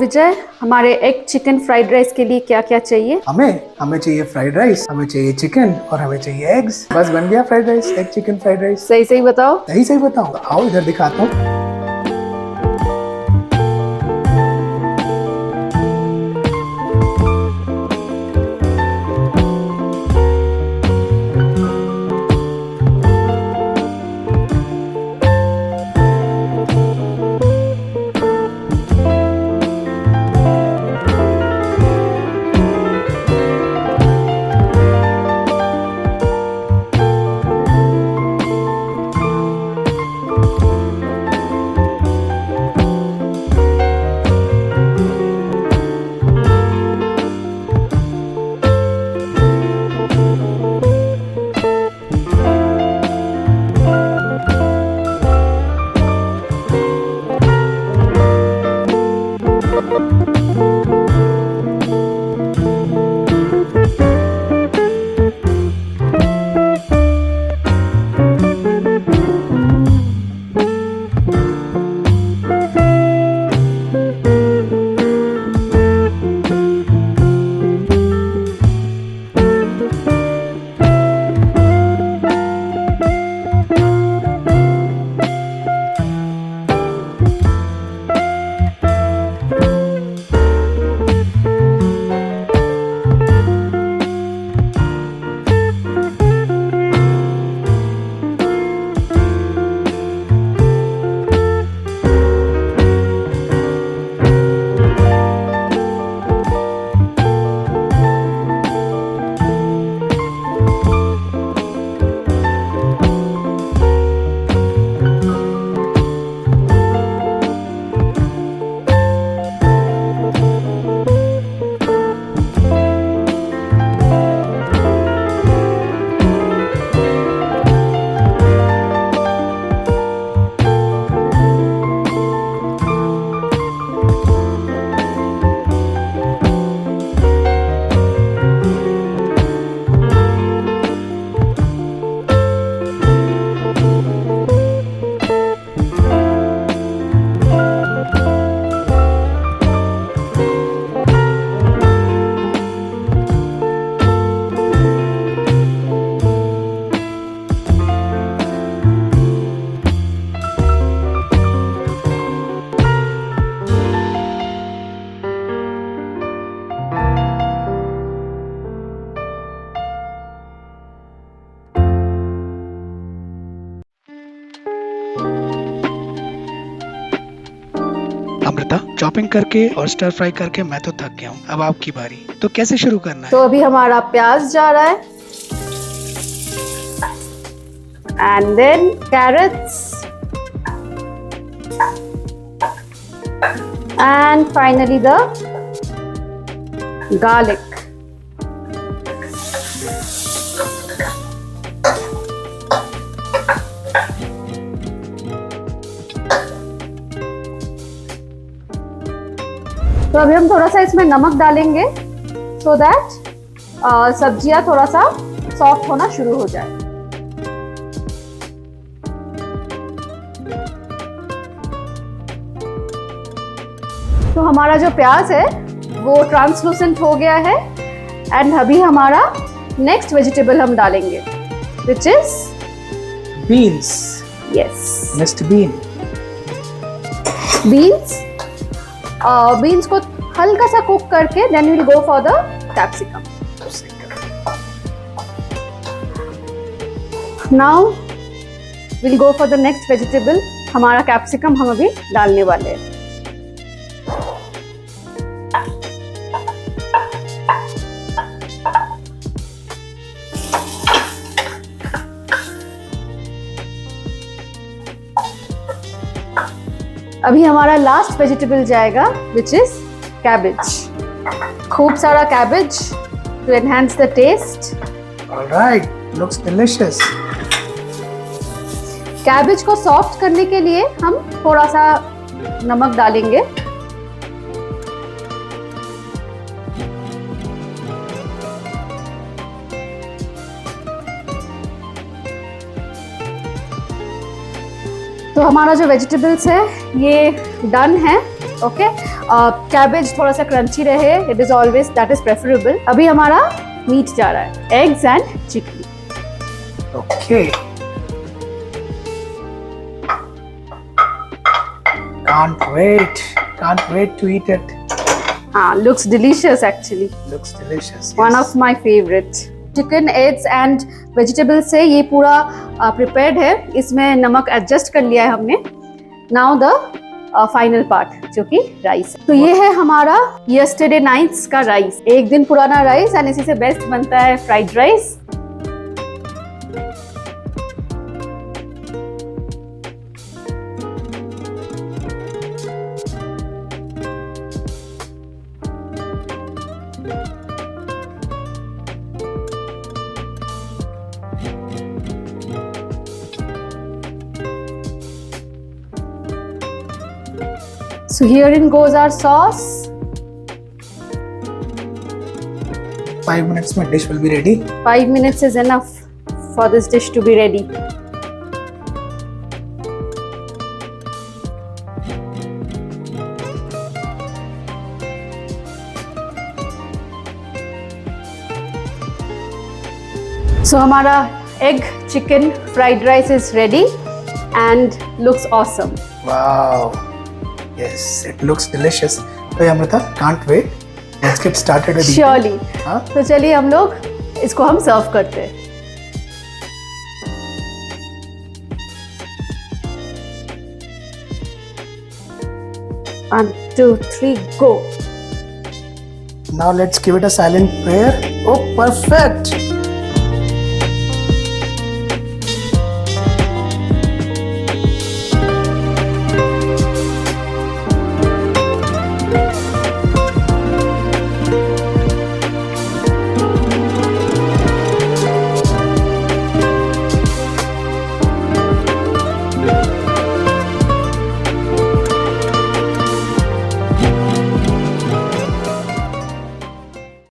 विजय, हमारे egg chicken fried rice के लिए क्या क्या चाहिए? हमें चाहिए फ्राइड राइस, हमें चाहिए चिकन और हमें चाहिए एग्स। बस बन गया fried rice, egg chicken fried rice. सही सही बताओ। सही बताऊंगा, आओ इधर दिखाता हूँ। अमृता, चॉपिंग करके और स्टर फ्राई करके मैं तो थक गया हूँ। अब आपकी बारी, तो कैसे शुरू करना है? तो अभी हमारा प्याज जा रहा है, and then carrots, and finally the garlic. तो अभी हम थोड़ा सा इसमें नमक डालेंगे सो दैट सब्जियां थोड़ा सा सॉफ्ट होना शुरू हो जाए। तो हमारा जो प्याज है वो ट्रांसलूसेंट हो गया है, एंड अभी हमारा नेक्स्ट वेजिटेबल हम डालेंगे which is beans. Yes, mister bean. Beans. Beans को हल्का सा कुक करके then will go for the capsicum. Now will go for the next vegetable. हमारा कैप्सिकम हम अभी डालने वाले हैं। अभी हमारा लास्ट वेजिटेबल जाएगा विच इज कैबेज। खूब सारा cabbage to enhance the taste. Alright, looks delicious. Cabbage को सॉफ्ट करने के लिए हम थोड़ा सा नमक डालेंगे। तो हमारा जो वेजिटेबल्स है ये डन है। ओके, कैबेज थोड़ा सा क्रंची रहे, it is always that is preferable. अभी हमारा मीट जा रहा है, eggs and chicken. Okay. Can't wait to eat it. हाँ, looks delicious actually. Looks delicious. One yes. of my favorite. Chicken, eggs and vegetable से ये पूरा प्रिपेयर्ड है। इसमें नमक एडजस्ट कर लिया है हमने। नाउ द फाइनल पार्ट जो कि राइस। तो ये है हमारा यस्टरडे नाइट्स का राइस, एक दिन पुराना राइस, एंड इसी से बेस्ट बनता है fried rice. So herein goes our sauce. 5 minutes में dish will be ready. 5 minutes is enough for this dish to be ready. So हमारा egg chicken fried rice is ready and looks awesome. Wow. Yes, it looks delicious. तो Amrita, can't wait. Let's get started with Surely. eating. हाँ? तो चलिए हम लोग इसको हम सर्व करते हैं। 1, 2, 3, go. Now let's give it a silent prayer. Oh, perfect.